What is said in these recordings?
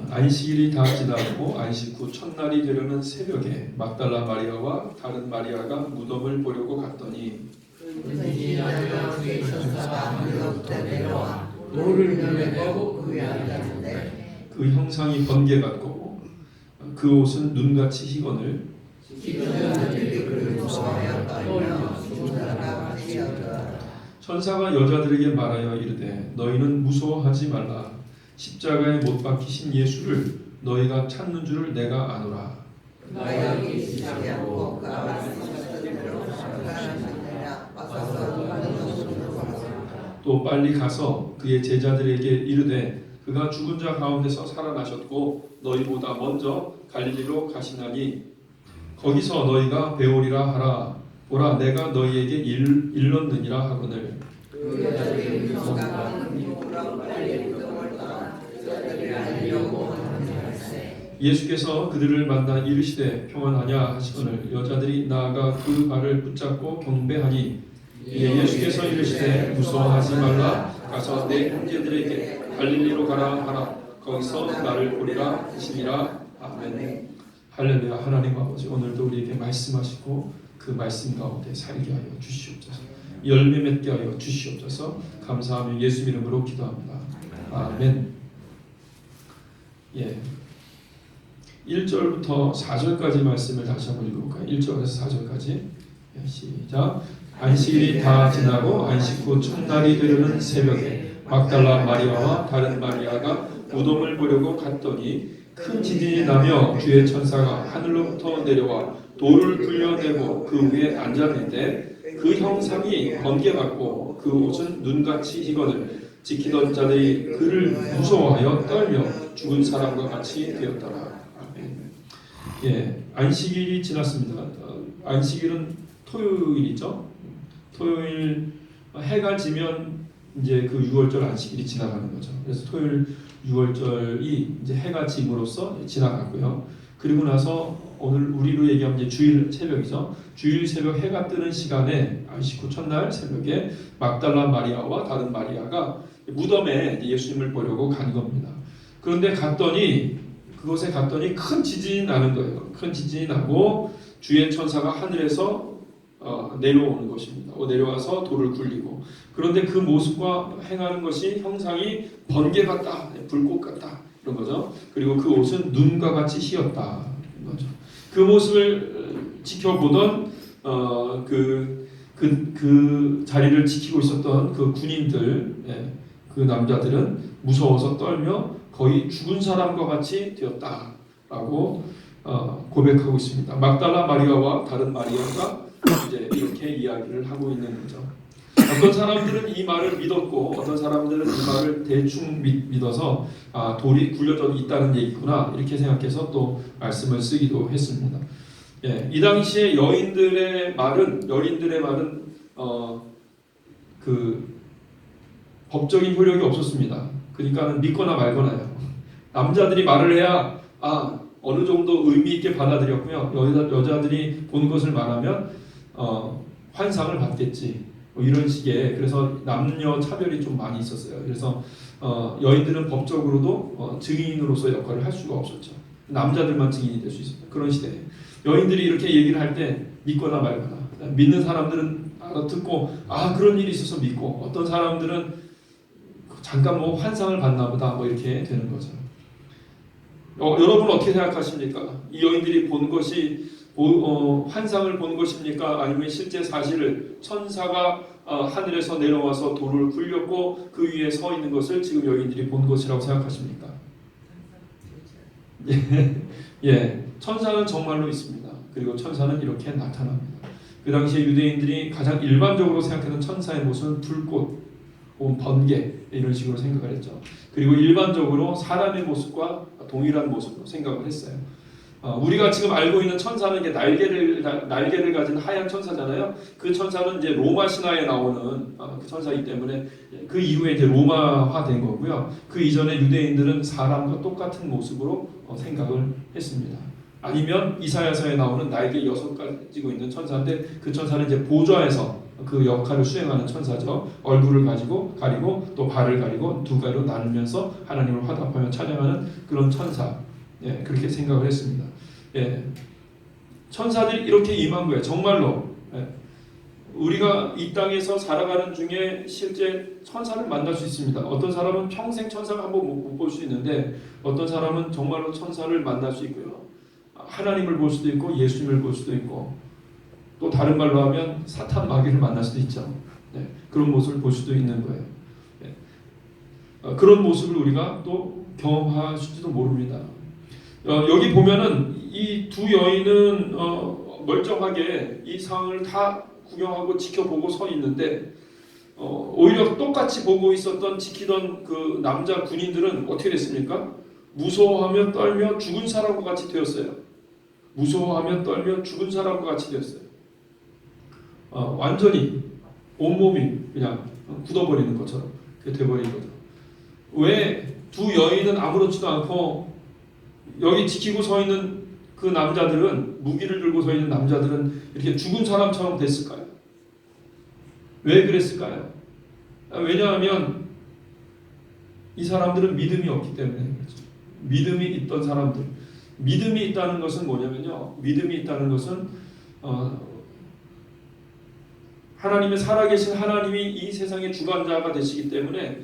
안식일이 다 지나고 안식 후 첫날이 되려는 새벽에 막달라 마리아와 다른 마리아가 무덤을 보려고 갔더니 주의 천사가 하늘로부터 내려와 돌을 밀어내고 그 위에 앉았는데 그 형상이 번개 같고 그 옷은 눈같이 희건을 기도하는 자들이 그를 무서워하여 떨며 죽은 자가 같이 여겨라. 천사가 여자들에게 말하여 이르되 너희는 무서워하지 말라. 십자가에 못 박히신 예수를 너희가 찾는 줄을 내가 아노라. 너희가 계시지 않고 그 말씀하셨던 대로 살아나시느라 와서 또 빨리 가서 그의 제자들에게 이르되 그가 죽은 자 가운데서 살아나셨고 너희보다 먼저 갈릴리로 가시나니 거기서 너희가 배우리라 하라. 보라 내가 너희에게 일렀느니라 하거늘. 그 여자들이 무서워하고 금요로 빨리 무덤을 떠나 그들을 알리려고 하는 것에 예수께서 그들을 만나 이르시되 평안하냐 하시거늘 여자들이 나아가 그 발을 붙잡고 경배하니 예수께서 이르시되 무서워하지 말라. 가서 내 형제들에게 갈릴리로 가라 하라. 거기서 나를 보리라 하시니라. 아멘. 할렐루야. 하나님 아버지 오늘도 우리에게 말씀하시고 그 말씀 가운데 살게 하여 주시옵소서. 열매 맺게 하여 주시옵소서. 감사하며 예수 이름으로 기도합니다. 아멘. 예. 1절부터 4절까지 말씀을 다시 한번 읽어볼까요? 1절에서 4절까지. 시작. 안식일이 다 지나고 안식 후 첫날이 되려는 새벽에 막달라 마리아와 다른 마리아가 무덤을 보려고 갔더니 큰 지진이 나며 주의 천사가 하늘로부터 내려와 돌을 굴려내고 그 위에 앉았는데 그 형상이 번개 같고 그 옷은 눈같이 희거늘 지키던 자들이 그를 무서워하여 떨며 죽은 사람과 같이 되었더라. 아멘. 예, 안식일이 지났습니다. 안식일은 토요일이죠. 토요일 해가 지면 이제 그 6월절 안식일이 지나가는 거죠. 그래서 토요일 6월절이 이제 해가 짐으로써 지나가고요. 그리고 나서 오늘 우리로 얘기하면 이제 주일 새벽이죠. 주일 새벽 해가 뜨는 시간에 안식 후 첫날 새벽에 막달라 마리아와 다른 마리아가 무덤에 예수님을 보려고 간 겁니다. 그런데 그곳에 갔더니 큰 지진이 나는 거예요. 큰 지진이 나고 주의 천사가 하늘에서 내려오는 것입니다. 내려와서 돌을 굴리고 그런데 그 모습과 행하는 것이 형상이 번개 같다, 불꽃 같다 이런 거죠. 그리고 그 옷은 눈과 같이 희었다 이런 거죠. 그 모습을 지켜보던 그 자리를 지키고 있었던 그 군인들, 그 남자들은 무서워서 떨며 거의 죽은 사람과 같이 되었다라고 고백하고 있습니다. 막달라 마리아와 다른 마리아가 이제 이렇게 이야기를 하고 있는 거죠. 어떤 사람들은 이 말을 믿었고 어떤 사람들은 이 말을 대충 믿어서 돌이 굴려져 있다는 얘기구나 이렇게 생각해서 또 말씀을 쓰기도 했습니다. 예, 이 당시에 여인들의 말은 그 법적인 효력이 없었습니다. 그러니까 믿거나 말거나요. 남자들이 말을 해야 어느 정도 의미 있게 받아들였고요. 여자들이 본 것을 말하면 환상을 받겠지. 이런 식의 그래서 남녀 차별이 좀 많이 있었어요. 그래서 여인들은 법적으로도 증인으로서 역할을 할 수가 없었죠. 남자들만 증인이 될 수 있었다. 그런 시대에 여인들이 이렇게 얘기를 할 때 믿거나 말거나 믿는 사람들은 알아듣고 그런 일이 있어서 믿고 어떤 사람들은 잠깐 환상을 봤나 보다 이렇게 되는 거죠. 여러분 어떻게 생각하십니까? 이 여인들이 본 것이 환상을 본 것입니까? 아니면 실제 사실을 천사가 하늘에서 내려와서 돌을 굴렸고 그 위에 서 있는 것을 지금 여인들이 본 것이라고 생각하십니까? 예, 천사는 정말로 있습니다. 그리고 천사는 이렇게 나타납니다. 그 당시에 유대인들이 가장 일반적으로 생각하는 천사의 모습은 불꽃, 번개 이런 식으로 생각을 했죠. 그리고 일반적으로 사람의 모습과 동일한 모습으로 생각을 했어요. 우리가 지금 알고 있는 천사는 이게 날개를 가진 하얀 천사잖아요. 그 천사는 이제 로마 신화에 나오는 그 천사이기 때문에 그 이후에 이제 로마화된 거고요. 그 이전에 유대인들은 사람과 똑같은 모습으로 생각을 했습니다. 아니면 이사야서에 나오는 날개 6 가지고 있는 천사인데 그 천사는 이제 보좌에서 그 역할을 수행하는 천사죠. 얼굴을 가리고 또 발을 가리고 두 가지로 나누면서 하나님을 화답하며 찬양하는 그런 천사. 예, 그렇게 생각을 했습니다. 예, 천사들이 이렇게 임한 거예요. 정말로. 예, 우리가 이 땅에서 살아가는 중에 실제 천사를 만날 수 있습니다. 어떤 사람은 평생 천사를 한번 못 볼 수 있는데 어떤 사람은 정말로 천사를 만날 수 있고요. 하나님을 볼 수도 있고 예수님을 볼 수도 있고 또 다른 말로 하면 사탄 마귀를 만날 수도 있죠. 네, 그런 모습을 볼 수도 있는 거예요. 네. 그런 모습을 우리가 또 경험하실지도 모릅니다. 여기 보면은 이 두 여인은 멀쩡하게 이 상황을 다 구경하고 지켜보고 서 있는데 오히려 똑같이 보고 있었던 지키던 그 남자 군인들은 어떻게 됐습니까? 무서워하며 떨며 죽은 사람과 같이 되었어요. 무서워하며 떨며 죽은 사람과 같이 되었어요. 완전히 온몸이 그냥 굳어버리는 것처럼 그렇게 돼버린 거죠. 왜 두 여인은 아무렇지도 않고 여기 지키고 서 있는 그 남자들은 무기를 들고 서 있는 남자들은 이렇게 죽은 사람처럼 됐을까요? 왜 그랬을까요? 왜냐하면 이 사람들은 믿음이 없기 때문에 그렇죠. 믿음이 있던 사람들. 믿음이 있다는 것은 뭐냐면요. 믿음이 있다는 것은 하나님의 살아계신 하나님이 이 세상의 주관자가 되시기 때문에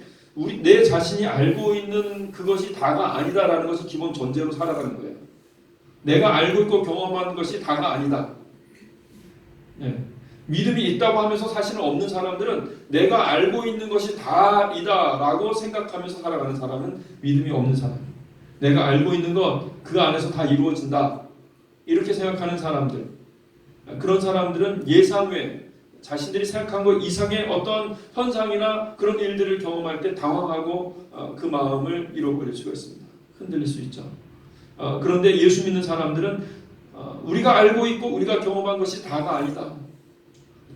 내 자신이 알고 있는 그것이 다가 아니다라는 것이 기본 전제로 살아가는 거예요. 내가 알고 있고 경험하는 것이 다가 아니다. 네. 믿음이 있다고 하면서 사실은 없는 사람들은 내가 알고 있는 것이 다이다라고 생각하면서 살아가는 사람은 믿음이 없는 사람. 내가 알고 있는 것 그 안에서 다 이루어진다. 이렇게 생각하는 사람들. 그런 사람들은 예상 외 자신들이 생각한 것 이상의 어떤 현상이나 그런 일들을 경험할 때 당황하고 그 마음을 잃어버릴 수가 있습니다. 흔들릴 수 있죠. 그런데 예수 믿는 사람들은 우리가 알고 있고 우리가 경험한 것이 다가 아니다.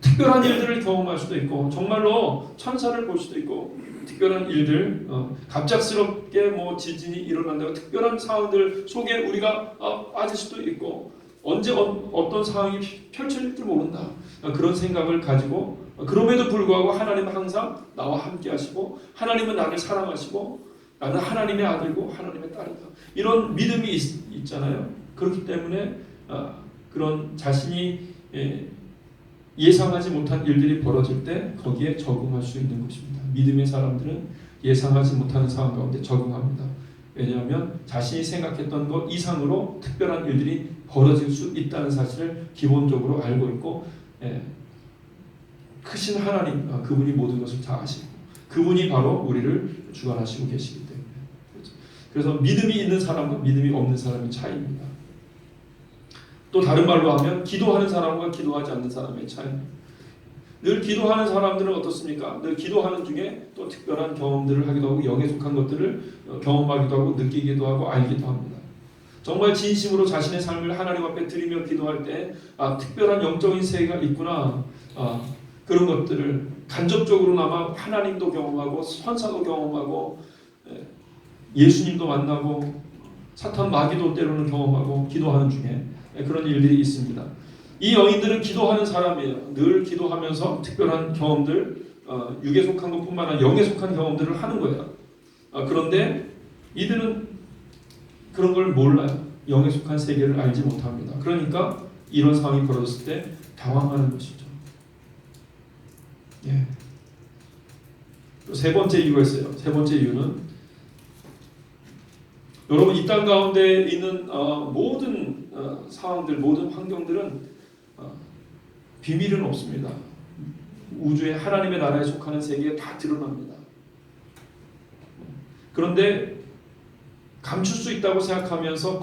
특별한 일들을 경험할 수도 있고 정말로 천사를 볼 수도 있고 특별한 일들 갑작스럽게 뭐 지진이 일어난다고 특별한 상황들 속에 우리가 빠질 수도 있고 언제 어떤 상황이 펼쳐질지 모른다. 그런 생각을 가지고 그럼에도 불구하고 하나님은 항상 나와 함께 하시고 하나님은 나를 사랑하시고 나는 하나님의 아들고 하나님의 딸이다. 이런 믿음이 있잖아요. 그렇기 때문에 그런 자신이 예상하지 못한 일들이 벌어질 때 거기에 적응할 수 있는 것입니다. 믿음의 사람들은 예상하지 못하는 상황 가운데 적응합니다. 왜냐하면 자신이 생각했던 것 이상으로 특별한 일들이 벌어질 수 있다는 사실을 기본적으로 알고 있고 크신 하나님, 그분이 모든 것을 다 아시고 그분이 바로 우리를 주관하시고 계시기 때문에 그래서 믿음이 있는 사람과 믿음이 없는 사람의 차이입니다. 또 다른 말로 하면 기도하는 사람과 기도하지 않는 사람의 차이입니다. 늘 기도하는 사람들은 어떻습니까? 늘 기도하는 중에 또 특별한 경험들을 하기도 하고 영에 속한 것들을 경험하기도 하고 느끼기도 하고 알기도 합니다. 정말 진심으로 자신의 삶을 하나님 앞에 드리며 기도할 때 특별한 영적인 세계가 있구나. 그런 것들을 간접적으로나마 하나님도 경험하고 천사도 경험하고 예수님도 만나고 사탄 마귀도 때로는 경험하고 기도하는 중에 그런 일들이 있습니다. 이 여인들은 기도하는 사람이에요. 늘 기도하면서 특별한 경험들, 육에 속한 것뿐만 아니라 영에 속한 경험들을 하는 거예요. 그런데 이들은 그런 걸 몰라요. 영에 속한 세계를 알지 못합니다. 그러니까 이런 상황이 벌어졌을 때 당황하는 것이죠. 예. 또 세 번째 이유가 있어요. 세 번째 이유는 여러분 이 땅 가운데 있는 모든 상황들, 모든 환경들은 비밀은 없습니다. 우주의 하나님의 나라에 속하는 세계에 다 드러납니다. 그런데 감출 수 있다고 생각하면서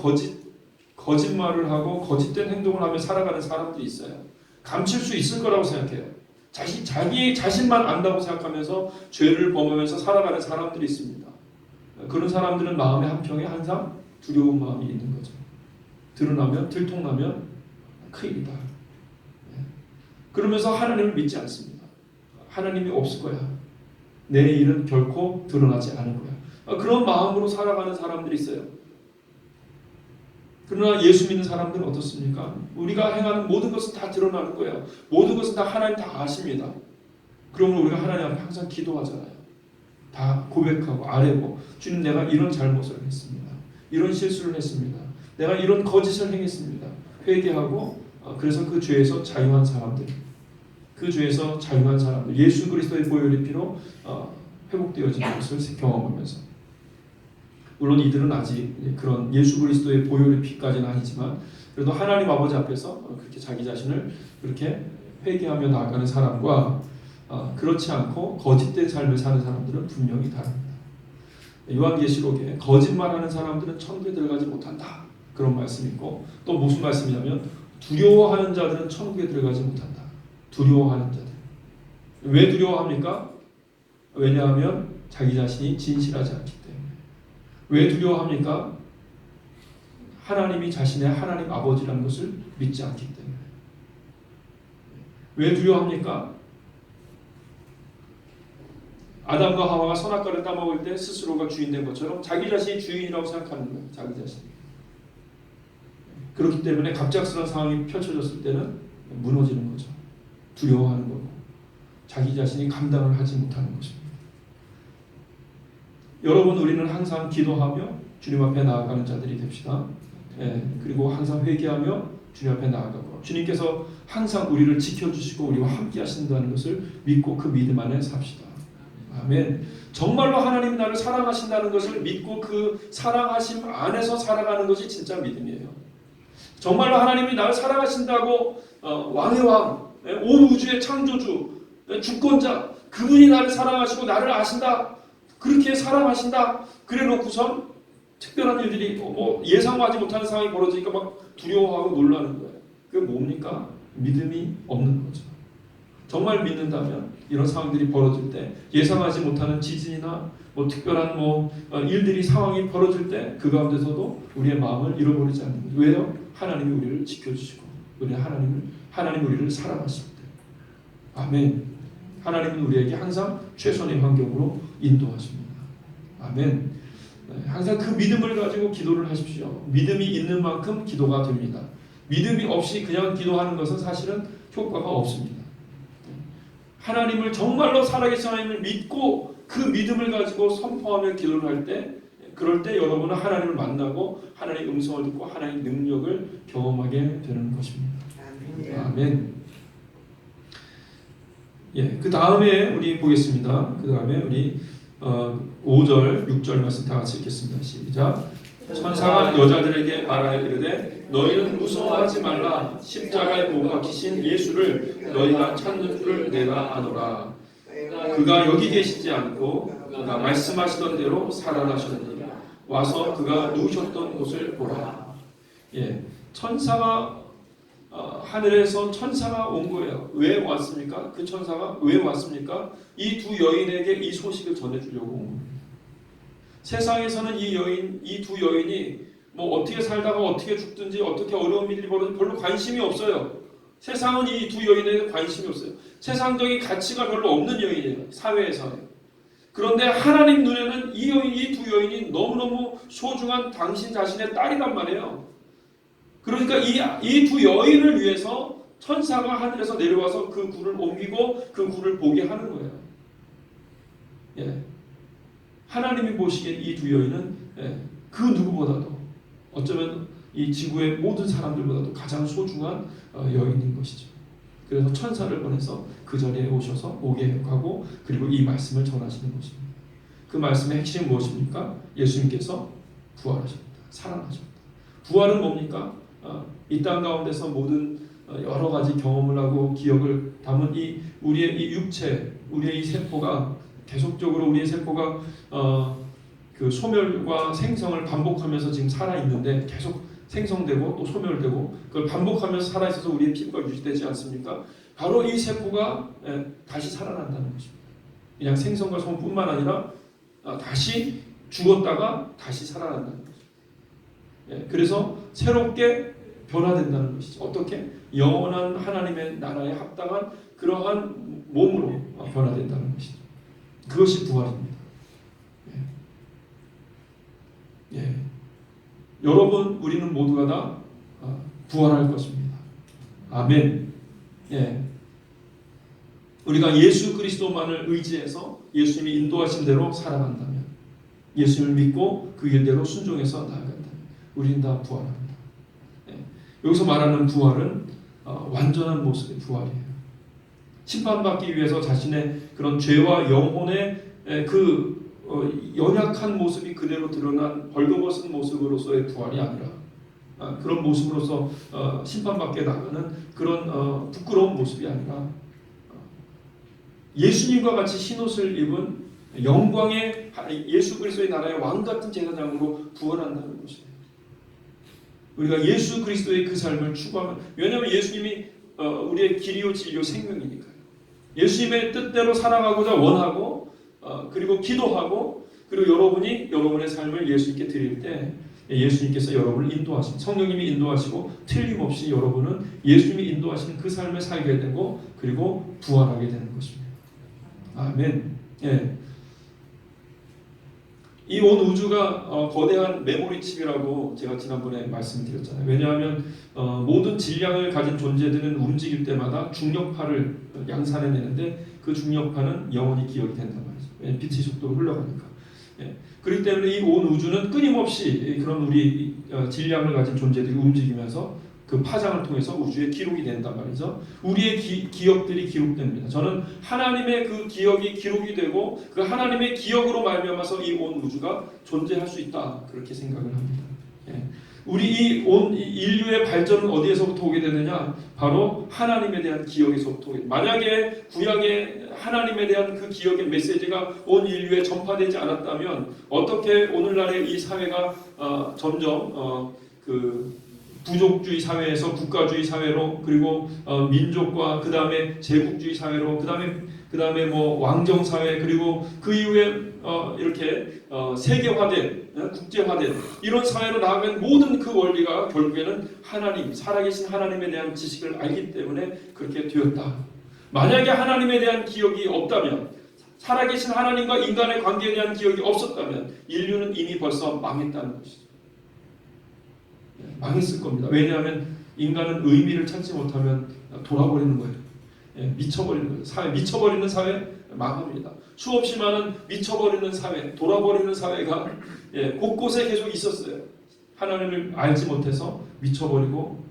거짓말을 하고 거짓된 행동을 하며 살아가는 사람들이 있어요. 감출 수 있을 거라고 생각해요. 자기 자신만 안다고 생각하면서 죄를 범하면서 살아가는 사람들이 있습니다. 그런 사람들은 마음의 한평에 항상 두려운 마음이 있는 거죠. 드러나면 들통나면 큰일이다. 그러면서 하나님을 믿지 않습니다. 하나님이 없을 거야. 내 일은 결코 드러나지 않을 거야. 그런 마음으로 살아가는 사람들이 있어요. 그러나 예수 믿는 사람들은 어떻습니까? 우리가 행하는 모든 것은 다 드러나는 거예요. 모든 것은 다 하나님 다 아십니다. 그러면 우리가 하나님 앞에 항상 기도하잖아요. 다 고백하고 아뢰고 주님 내가 이런 잘못을 했습니다. 이런 실수를 했습니다. 내가 이런 거짓을 행했습니다. 회개하고 그래서 그 죄에서 자유한 사람들, 그 죄에서 자유한 사람들, 예수 그리스도의 보혈의 피로 회복되어지는 것을 경험하면서, 물론 이들은 아직 그런 예수 그리스도의 보혈의 피까지는 아니지만 그래도 하나님 아버지 앞에서 그렇게 자기 자신을 그렇게 회개하며 나아가는 사람과 그렇지 않고 거짓된 삶을 사는 사람들은 분명히 다릅니다. 요한계시록에 거짓말하는 사람들은 천국에 들어가지 못한다 그런 말씀이 있고, 또 무슨 말씀이냐면 두려워하는 자들은 천국에 들어가지 못한다. 두려워하는 자들. 왜 두려워합니까? 왜냐하면 자기 자신이 진실하지 않기 때문에. 왜 두려워합니까? 하나님이 자신의 하나님 아버지라는 것을 믿지 않기 때문에. 왜 두려워합니까? 아담과 하와가 선악과를 따먹을 때 스스로가 주인된 것처럼 자기 자신이 주인이라고 생각하는 거예요. 자기 자신. 그렇기 때문에 갑작스러운 상황이 펼쳐졌을 때는 무너지는 거죠. 두려워하는 거고 자기 자신이 감당을 하지 못하는 것입니다. 여러분, 우리는 항상 기도하며 주님 앞에 나아가는 자들이 됩시다. 그리고 항상 회개하며 주님 앞에 나아가고 주님께서 항상 우리를 지켜주시고 우리와 함께 하신다는 것을 믿고 그 믿음 안에 삽시다. 아멘. 정말로 하나님이 나를 사랑하신다는 것을 믿고 그 사랑하심 안에서 살아가는 것이 진짜 믿음이에요. 정말로 하나님이 나를 사랑하신다고 왕의 왕, 온 우주의 창조주, 주권자, 그분이 나를 사랑하시고 나를 아신다, 그렇게 사랑하신다 그래 놓고선 특별한 일들이 예상하지 못하는 상황이 벌어지니까 막 두려워하고 놀라는 거예요. 그게 뭡니까? 믿음이 없는 거죠. 정말 믿는다면 이런 상황들이 벌어질 때, 예상하지 못하는 지진이나 특별한 일들이 상황이 벌어질 때 그 가운데서도 우리의 마음을 잃어버리지 않는 거죠. 왜요? 하나님이 우리를 지켜주시고 하나님 우리를 사랑하실 때. 아멘. 하나님은 우리에게 항상 최선의 환경으로 인도하십니다. 아멘. 항상 그 믿음을 가지고 기도를 하십시오. 믿음이 있는 만큼 기도가 됩니다. 믿음이 없이 그냥 기도하는 것은 사실은 효과가 없습니다. 하나님을 정말로 살아계신 하나님을 믿고 그 믿음을 가지고 선포하며 기도를 할 때, 그럴 때 여러분은 하나님을 만나고 하나님의 음성을 듣고 하나님의 능력을 경험하게 되는 것입니다. 아멘. 그 다음에 우리 보겠습니다. 그 다음에 우리 5절, 6절 말씀 다 같이 읽겠습니다. 시작. 천사가 여자들에게 말하여 이르되 너희는 무서워하지 말라. 십자가에 못 박히신 예수를 너희가 찾는 줄을 내가 아노라. 그가 여기 계시지 않고 그가 말씀하시던 대로 살아나셨느니라. 와서 그가 누우셨던 곳을 보라. 천사가 하늘에서 천사가 온 거예요. 왜 왔습니까? 그 천사가 왜 왔습니까? 이 두 여인에게 이 소식을 전해주려고 온 겁니다. 세상에서는 이 두 여인이 어떻게 살다가 어떻게 죽든지 어떻게 어려운 일이 벌어지든지 별로 관심이 없어요. 세상은 이 두 여인에게 관심이 없어요. 세상적인 가치가 별로 없는 여인이에요. 사회에서는. 그런데 하나님 눈에는 이 두 여인이 너무너무 소중한 당신 자신의 딸이란 말이에요. 그러니까 이 두 여인을 위해서 천사가 하늘에서 내려와서 그 굴을 옮기고 그 굴을 보게 하는 거예요. 하나님이 보시기에 이 두 여인은 그 누구보다도, 어쩌면 이 지구의 모든 사람들보다도 가장 소중한 여인인 것이죠. 그래서 천사를 보내서 그 자리에 오셔서 오게 하고 그리고 이 말씀을 전하시는 것입니다. 그 말씀의 핵심은 무엇입니까? 예수님께서 부활하셨다. 살아나셨다. 부활은 뭡니까? 이 땅 가운데서 모든 여러 가지 경험을 하고 기억을 담은 우리의 이 육체, 우리의 이 세포가 계속적으로 우리의 세포가 그 소멸과 생성을 반복하면서 지금 살아 있는데, 계속 생성되고 또 소멸되고 그걸 반복하면서 살아 있어서 우리의 피부가 유지되지 않습니까? 바로 이 세포가 다시 살아난다는 것입니다. 그냥 생성과 소멸뿐만 아니라 다시 죽었다가 다시 살아난다는 거죠. 그래서 새롭게 변화된다는 것이죠. 어떻게? 영원한 하나님의 나라에 합당한 그러한 몸으로 변화된다는 것이죠. 그것이 부활입니다. 여러분, 우리는 모두가 다 부활할 것입니다. 아멘. 예. 우리가 예수 그리스도만을 의지해서 예수님이 인도하신 대로 살아간다면, 예수님을 믿고 그 일대로 순종해서 나아간다면 우리는 다 부활합니다. 예. 여기서 말하는 부활은 완전한 모습의 부활이에요. 심판받기 위해서 자신의 그런 죄와 영혼의 그 연약한 모습이 그대로 드러난 벌거벗은 모습으로서의 부활이 아니라 그런 모습으로서 심판받게 나가는 그런 부끄러운 모습이 아니라 예수님과 같이 흰옷을 입은 영광의 예수 그리스도의 나라의 왕같은 제사장으로 부활한다는 것이에요. 우리가 예수 그리스도의 그 삶을 추구하면, 왜냐하면 예수님이 우리의 길이요 진리요 생명이니까요. 예수님의 뜻대로 살아가고자 원하고 그리고 기도하고, 그리고 여러분이 여러분의 삶을 예수님께 드릴 때 예수님께서 여러분을 인도하신, 성령님이 인도하시고 틀림없이 여러분은 예수님이 인도하시는 그 삶을 살게 되고 그리고 부활하게 되는 것입니다. 아멘. 예. 이 온 우주가 거대한 메모리칩이라고 제가 지난번에 말씀드렸잖아요. 왜냐하면 모든 질량을 가진 존재들은 움직일 때마다 중력파를 양산해내는데 그 중력파는 영원히 기억이 된단 말이죠. 왜냐하면 빛의 속도로 흘러가니까. 예. 그렇기 때문에 이 온 우주는 끊임없이 그런 우리 질량을 가진 존재들이 움직이면서 그 파장을 통해서 우주에 기록이 된단 말이죠. 우리의 기억들이 기록됩니다. 저는 하나님의 그 기억이 기록이 되고 그 하나님의 기억으로 말미암아서 이 온 우주가 존재할 수 있다, 그렇게 생각을 합니다. 예. 우리 이 온 인류의 발전은 어디에서부터 오게 되느냐? 바로 하나님에 대한 기억에서부터 오게 됩니다. 만약에 구약의 하나님에 대한 그 기억의 메시지가 온 인류에 전파되지 않았다면 어떻게 오늘날의 이 사회가 점점 그 부족주의 사회에서 국가주의 사회로, 그리고 민족과 그 다음에 제국주의 사회로, 그 다음에 뭐 왕정 사회, 그리고 그 이후에 이렇게 세계화된, 국제화된 이런 사회로 나아간 모든 그 원리가 결국에는 하나님, 살아계신 하나님에 대한 지식을 알기 때문에 그렇게 되었다. 만약에 하나님에 대한 기억이 없다면, 살아계신 하나님과 인간의 관계에 대한 기억이 없었다면 인류는 이미 벌써 망했다는 것이죠. 망했을 겁니다. 왜냐하면 인간은 의미를 찾지 못하면 돌아버리는 거예요. 미쳐버리는 거예요. 사회, 미쳐버리는 사회 망합니다. 수없이 많은 미쳐버리는 사회, 돌아버리는 사회가 곳곳에 계속 있었어요. 하나님을 알지 못해서 미쳐버리고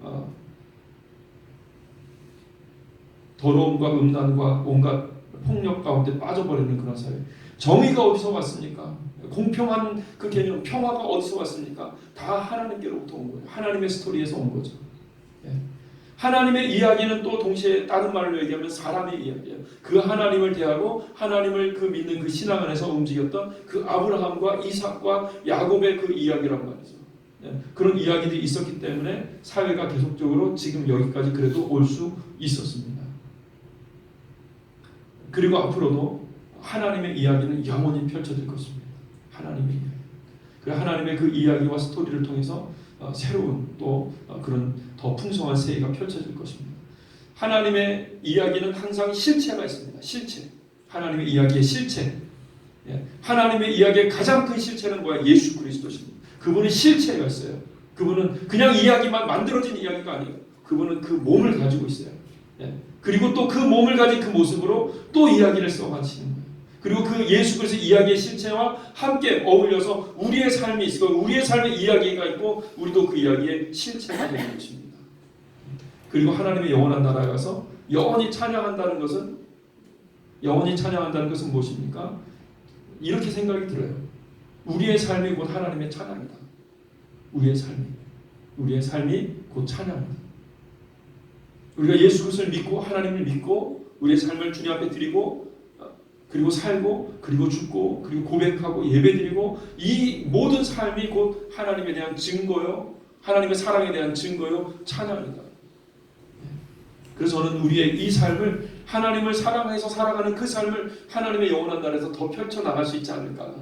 더러움과 음란과 온갖 폭력 가운데 빠져버리는 그런 사회. 정의가 어디서 왔습니까? 공평한 그 개념, 평화가 어디서 왔습니까? 다 하나님께로부터 온 거예요. 하나님의 스토리에서 온 거죠. 하나님의 이야기는 또 동시에 다른 말로 얘기하면 사람의 이야기예요. 그 하나님을 대하고 하나님을 그 믿는 그 신앙 안에서 움직였던 그 아브라함과 이삭과 야곱의 그 이야기란 말이죠. 그런 이야기들이 있었기 때문에 사회가 계속적으로 지금 여기까지 그래도 올 수 있었습니다. 그리고 앞으로도 하나님의 이야기는 영원히 펼쳐질 것입니다. 하나님의 이야기. 그 하나님의 그 이야기와 스토리를 통해서 새로운 또 그런 더 풍성한 세계가 펼쳐질 것입니다. 하나님의 이야기는 항상 실체가 있습니다. 실체. 하나님의 이야기의 실체. 하나님의 이야기의 가장 큰 실체는 뭐야? 예수 그리스도십니다. 그분은 실체가 있어요. 그분은 그냥 이야기만 만들어진 이야기가 아니에요. 그분은 그 몸을 가지고 있어요. 그리고 또 그 몸을 가진 그 모습으로 또 이야기를 써가시는 거예요. 그리고 그 예수 그리스도 이야기의 실체와 함께 어울려서 우리의 삶이 있고 우리의 삶의 이야기가 있고 우리도 그 이야기의 실체가 되는 것입니다. 그리고 하나님의 영원한 나라에 가서 영원히 찬양한다는 것은 무엇입니까? 이렇게 생각이 들어요. 우리의 삶이 곧 하나님의 찬양이다. 우리의 삶이 곧 찬양이다. 우리가 예수 그리스도를 믿고 하나님을 믿고 우리의 삶을 주님 앞에 드리고 그리고 살고 그리고 죽고 그리고 고백하고 예배드리고 이 모든 삶이 곧 하나님에 대한 증거요, 하나님의 사랑에 대한 증거요, 찬양이다. 그래서 저는 우리의 이 삶을 하나님을 사랑해서 살아가는 그 삶을 하나님의 영원한 나라에서 더 펼쳐나갈 수 있지 않을까.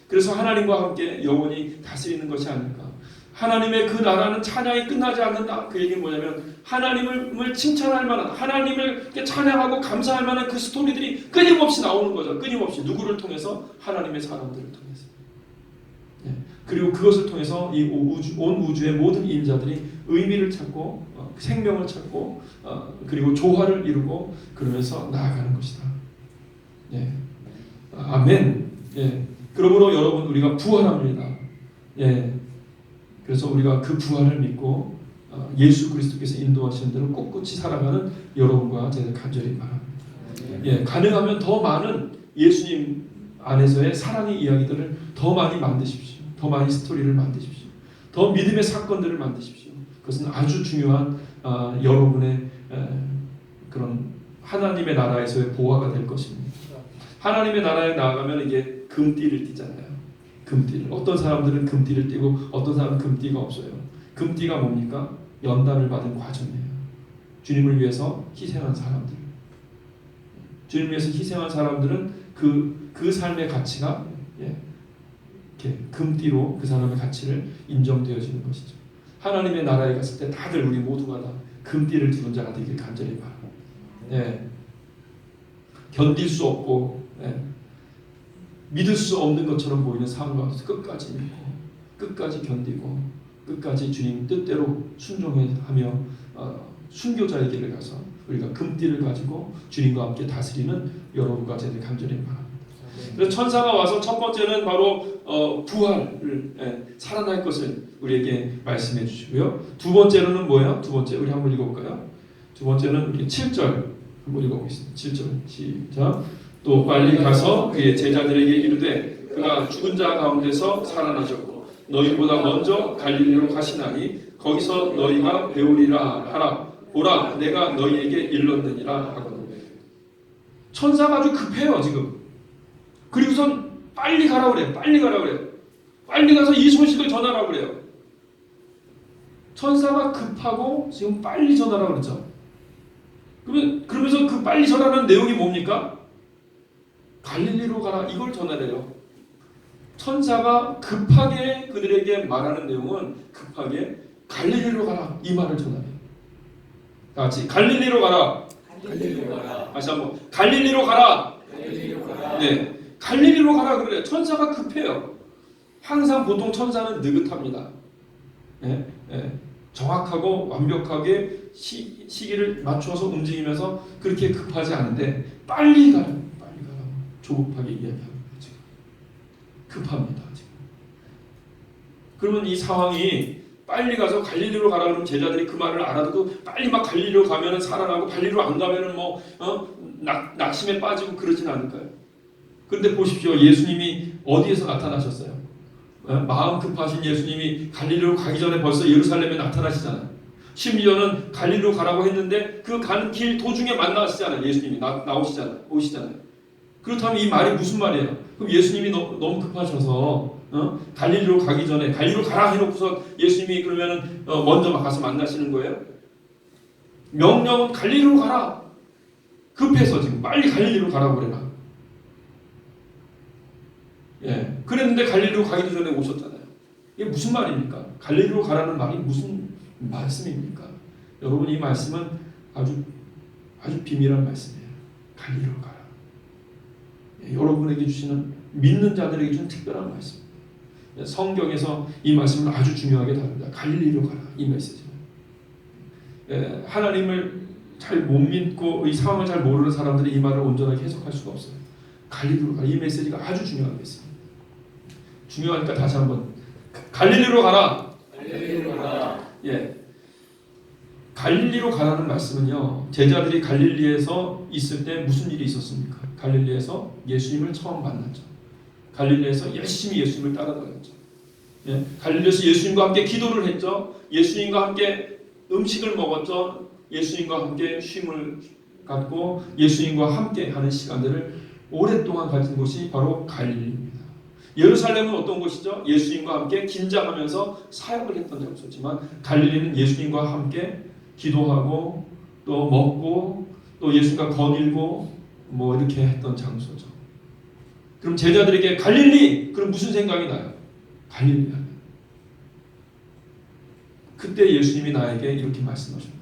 그래서 하나님과 함께 영원히 다스리는 것이 아닐까. 하나님의 그 나라는 찬양이 끝나지 않는다. 그 얘기는 뭐냐면 하나님을 칭찬할 만한, 하나님을 찬양하고 감사할 만한 그 스토리들이 끊임없이 나오는 거죠. 끊임없이 누구를 통해서? 하나님의 사람들을 통해서. 그리고 그것을 통해서 이 온 우주의 모든 인자들이 의미를 찾고 생명을 찾고 그리고 조화를 이루고 그러면서 나아가는 것이다. 예. 아멘. 예. 그러므로 여러분 우리가 부활합니다. 예. 그래서 우리가 그 부활을 믿고 예수 그리스도께서 인도하시는 대로 꿋꿋이 살아가는 여러분과 제가 간절히 바랍니다. 예. 가능하면 더 많은 예수님 안에서의 사랑의 이야기들을 더 많이 만드십시오. 더 많이 스토리를 만드십시오. 더 믿음의 사건들을 만드십시오. 그것은 아주 중요한 여러분의 그런 하나님의 나라에서의 보화가 될 것입니다. 하나님의 나라에 나아가면 이게 금띠를 띠잖아요. 금띠를. 어떤 사람들은 금띠를 띠고 어떤 사람은 금띠가 없어요. 금띠가 뭡니까? 연단을 받은 과정이에요. 주님을 위해서 희생한 사람들. 주님을 위해서 희생한 사람들은 그 삶의 가치가 이렇게 금띠로 그 사람의 가치를 인정되어지는 것이죠. 하나님의 나라에 갔을 때 다들 우리 모두가 다 금띠를 두는 자가 되길 간절히 바랍니다. 예. 견딜 수 없고 믿을 수 없는 것처럼 보이는 상황 가운데서 끝까지 믿고 끝까지 견디고 끝까지 주님 뜻대로 순종하며 순교자의 길을 가서 우리가 금띠를 가지고 주님과 함께 다스리는 여러분과 제가 간절히 바랍니다. 그래서 천사가 와서 첫 번째는 바로 부활을 살아날 것을 우리에게 말씀해 주시고요. 두 번째로는 뭐예요? 두 번째 우리 한번 읽어볼까요? 두 번째는 우리 7절 한번 읽어보겠습니다. 7절 시작. 또 빨리 가서 그의 제자들에게 이르되 그가 죽은 자 가운데서 살아나셨고 너희보다 먼저 갈릴리로 가시나니 거기서 너희가 배우리라 하라. 보라 내가 너희에게 일렀느니라 하거든. 천사가 아주 급해요 지금. 그리고선 빨리 가라 그래. 빨리 가라 그래. 빨리 가서 이 소식을 전하라 그래요. 천사가 급하고 지금 빨리 전하라 그러죠. 그러면서 그 빨리 전하는 내용이 뭡니까? 갈릴리로 가라 이걸 전하래요. 천사가 급하게 그들에게 말하는 내용은 급하게 갈릴리로 가라 이 말을 전하래요. 다 같이 갈릴리로 가라. 갈릴리로 가라. 다시 한번 갈릴리로 가라. 갈릴리로 가라. 네, 갈릴리로 가라 그래요. 천사가 급해요. 항상 보통 천사는 느긋합니다. 정확하고 완벽하게 시기를 맞춰서 움직이면서 그렇게 급하지 않은데 빨리 가라, 빨리 가라. 조급하게 이야기합니다. 지금 급합니다. 지금. 그러면 이 상황이 빨리 가서 갈릴리로 가라 그러면 제자들이 그 말을 알아듣고 빨리 막 갈릴리로 가면은 살아나고 갈릴리로 안 가면은 낙심에 빠지고 그러진 않을까요? 그런데 보십시오. 예수님이 어디에서 나타나셨어요? 마음 급하신 예수님이 갈릴리로 가기 전에 벌써 예루살렘에 나타나시잖아요. 심지어는 갈릴리로 가라고 했는데 그 가는 길 도중에 만나시잖아요. 예수님이 오시잖아요. 그렇다면 이 말이 무슨 말이에요? 그럼 예수님이 너무 급하셔서 갈릴리로 가기 전에 갈릴리로 가라 해놓고서 예수님이 그러면은 먼저 가서 만나시는 거예요? 명령은 갈릴리로 가라. 급해서 지금 빨리 갈릴리로 가라고 그래라. 예, 그랬는데 갈릴리로 가기도 전에 오셨잖아요. 이게 무슨 말입니까? 갈릴리로 가라는 말이 무슨 말씀입니까? 여러분 이 말씀은 아주 비밀한 말씀이에요. 갈릴리로 가라. 예, 여러분에게 주시는 믿는 자들에게 주는 특별한 말씀. 성경에서 이 말씀을 아주 중요하게 다룹니다. 갈릴리로 가라 이 메시지. 하나님을 잘 못 믿고 이 상황을 잘 모르는 사람들이 이 말을 온전하게 해석할 수가 없어요. 갈릴리로 가라 이 메시지가 아주 중요한 메시지. 중요하니까 다시 한번 갈릴리로 가라. 갈릴리로 가라. 예, 갈릴리로 가라는 말씀은요. 제자들이 갈릴리에서 있을 때 무슨 일이 있었습니까? 갈릴리에서 예수님을 처음 만났죠. 갈릴리에서 열심히 예수님을 따라다녔죠. 예, 갈릴리에서 예수님과 함께 기도를 했죠. 예수님과 함께 음식을 먹었죠. 예수님과 함께 쉼을 갖고 예수님과 함께 하는 시간들을 오랫동안 가진 곳이 바로 갈릴리입니다. 예루살렘은 어떤 곳이죠? 예수님과 함께 긴장하면서 사역을 했던 장소지만 갈릴리는 예수님과 함께 기도하고 또 먹고 또 예수님과 거닐고 이렇게 했던 장소죠. 그럼 제자들에게 갈릴리! 그럼 무슨 생각이 나요? 갈릴리 하면 그때 예수님이 나에게 이렇게 말씀하셨는데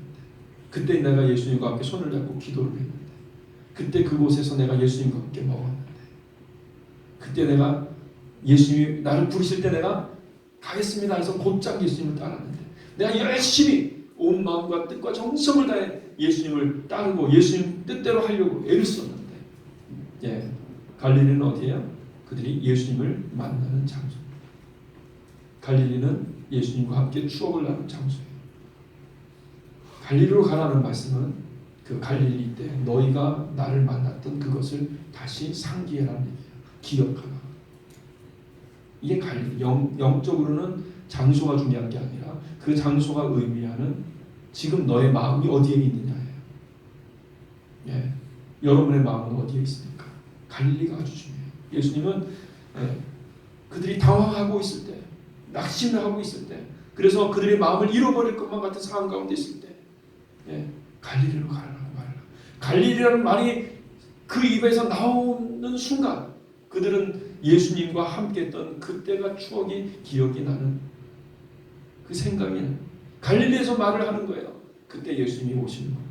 그때 내가 예수님과 함께 손을 잡고 기도를 했는데 그때 그곳에서 내가 예수님과 함께 먹었는데 그때 내가 예수님이 나를 부르실 때 내가 가겠습니다 해서 곧장 예수님을 따랐는데 내가 열심히 온 마음과 뜻과 정성을 다해 예수님을 따르고 예수님 뜻대로 하려고 애를 썼는데 예, 갈릴리는 어디예요? 그들이 예수님을 만나는 장소. 갈릴리는 예수님과 함께 추억을 나눈 장소예요. 갈릴리로 가라는 말씀은 그 갈릴리 때 너희가 나를 만났던 그것을 다시 상기해라는 얘기예요. 기억하라. 이게 갈릴리. 영적으로는 장소가 중요한 게 아니라 그 장소가 의미하는 지금 너의 마음이 어디에 있느냐예요. 예, 여러분의 마음은 어디에 있습니까? 갈릴리가 아주 중요해요. 예수님은 그들이 당황하고 있을 때, 낙심을 하고 있을 때, 그래서 그들의 마음을 잃어버릴 것만 같은 상황 가운데 있을 때 갈릴리로 가라고 말을. 갈릴리라는 말이 그 입에서 나오는 순간 그들은 예수님과 함께했던 그때가 추억이 기억이 나는 그 생각이 나는 갈릴리에서 말을 하는 거예요. 그때 예수님이 오시는 겁니다.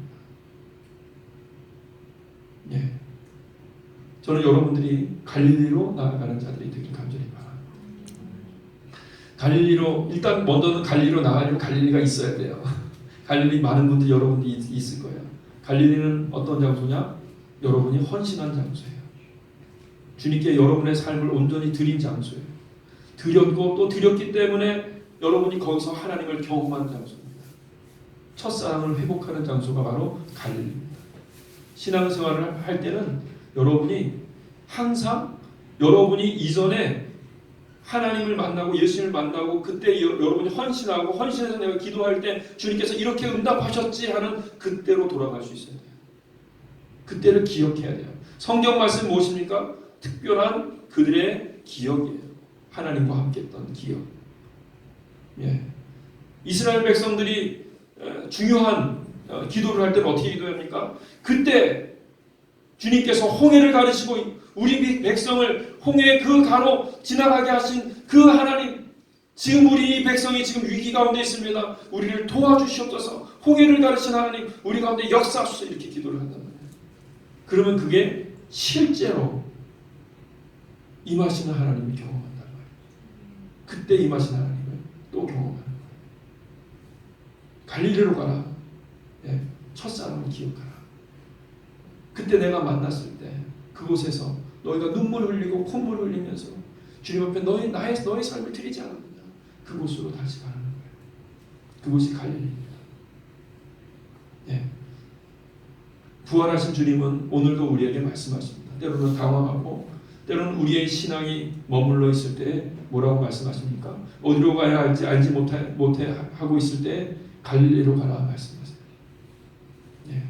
예. 저는 여러분들이 갈릴리로 나아가는 자들이 되길 간절히 바랍니다. 갈릴리로 일단 먼저는 갈릴리로 나가려면 갈릴리가 있어야 돼요. 갈릴리 많은 분들 여러분들이 있을 거예요. 갈릴리는 어떤 장소냐? 여러분이 헌신한 장소예요. 주님께 여러분의 삶을 온전히 드린 장소예요. 드렸고 또 드렸기 때문에 여러분이 거기서 하나님을 경험한 장소입니다. 첫사랑을 회복하는 장소가 바로 갈릴리입니다. 신앙생활을 할 때는 여러분이 항상 여러분이 이전에 하나님을 만나고 예수님을 만나고 그때 여러분이 헌신하고 헌신해서 내가 기도할 때 주님께서 이렇게 응답하셨지 하는 그때로 돌아갈 수 있어야 돼요. 그때를 기억해야 돼요. 성경 말씀 무엇입니까? 특별한 그들의 기억이에요. 하나님과 함께했던 기억. 예. 이스라엘 백성들이 중요한 기도를 할 때는 어떻게 기도합니까? 그때 주님께서 홍해를 가르시고 우리 백성을 홍해의 그 가로 지나가게 하신 그 하나님, 지금 우리 백성이 지금 위기 가운데 있습니다. 우리를 도와주시옵소서. 홍해를 가르신 하나님, 우리 가운데 역사하소서. 이렇게 기도를 한단 말이에요. 그러면 그게 실제로 임하시는 하나님을 경험한단 말이에요. 그때 임하시는 하나님을 또 경험하는 거예요. 갈릴리로 가라. 예, 첫사랑을 기억하라. 그때 내가 만났을 때 그곳에서 너희가 눈물을 흘리고 콧물을 흘리면서 주님 앞에 너희 삶을 드리지 않았느냐. 그곳으로 다시 가는 거예요. 그곳이 갈릴리입니다. 예. 부활하신 주님은 오늘도 우리에게 말씀하십니다. 때로는 당황하고 때로는 우리의 신앙이 머물러 있을 때 뭐라고 말씀하십니까? 어디로 가야 할지 알지 못해 하고 있을 때 갈릴리로 가라 말씀하세요. 예.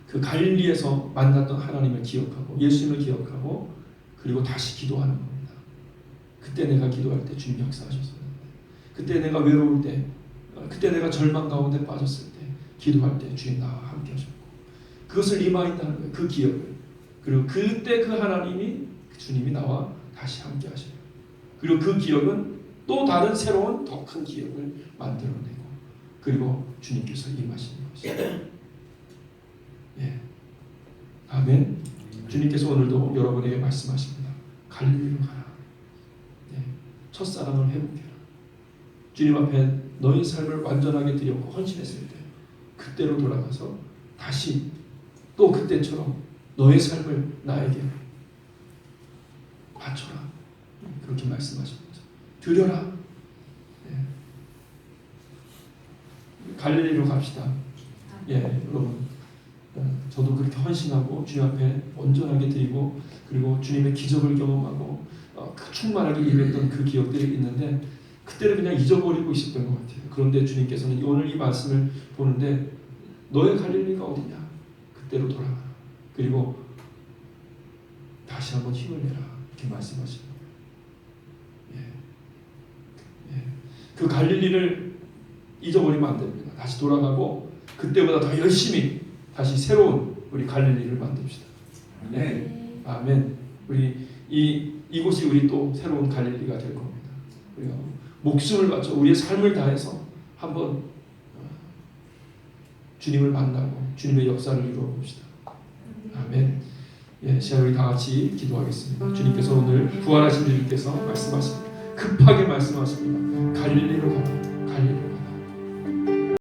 그 갈릴리에서 만났던 하나님을 기억하고 예수님을 기억하고 그리고 다시 기도하는 겁니다. 그때 내가 기도할 때 주님 역사하셨었는데, 그때 내가 외로울 때, 그때 내가 절망 가운데 빠졌을 때 기도할 때 주님 나와 함께 하셨고 그것을 리마인드하는 거예요. 그 기억을. 그리고 그때 그 하나님이 주님이 나와 다시 함께 하셔요. 그리고 그 기억은 또 다른 새로운 더 큰 기억을 만들어내고 그리고 주님께서 임하시는 것이에요. 예. 아멘. 주님께서 오늘도 여러분에게 말씀하십니다. 갈릴리로 가라. 예. 첫사랑을 회복해라. 주님 앞에 너희 삶을 완전하게 드렸고 헌신했을 때 그때로 돌아가서 다시 또 그때처럼 너의 삶을 나에게 바쳐라. 그렇게 말씀하십니다. 드려라. 예. 갈릴리로 갑시다. 예, 여러분. 저도 그렇게 헌신하고 주님 앞에 온전하게 드리고 그리고 주님의 기적을 경험하고 충만하게 임했던 그 기억들이 있는데 그때를 그냥 잊어버리고 있었던 것 같아요. 그런데 주님께서는 오늘 이 말씀을 보는데 너의 갈릴리가 어디냐? 그때로 돌아가라. 그리고 다시 한번 힘을 내라. 이렇게 말씀하시는 거예요. 예. 예. 그 갈릴리를 잊어버리면 안 됩니다. 다시 돌아가고 그때보다 더 열심히 다시 새로운 우리 갈릴리를 만듭시다. 네. 아멘. 우리 이곳이 우리 또 새로운 갈릴리가 될 겁니다. 우리가 목숨을 바쳐 우리의 삶을 다해서 한번 주님을 만나고 주님의 역사를 이루어 봅시다. 아멘. 예, 시간 우리 다 같이 기도하겠습니다. 주님께서 오늘 부활하신 주님께서 말씀하십니다. 급하게 말씀하십니다. 갈릴리로 가라. 갈릴리.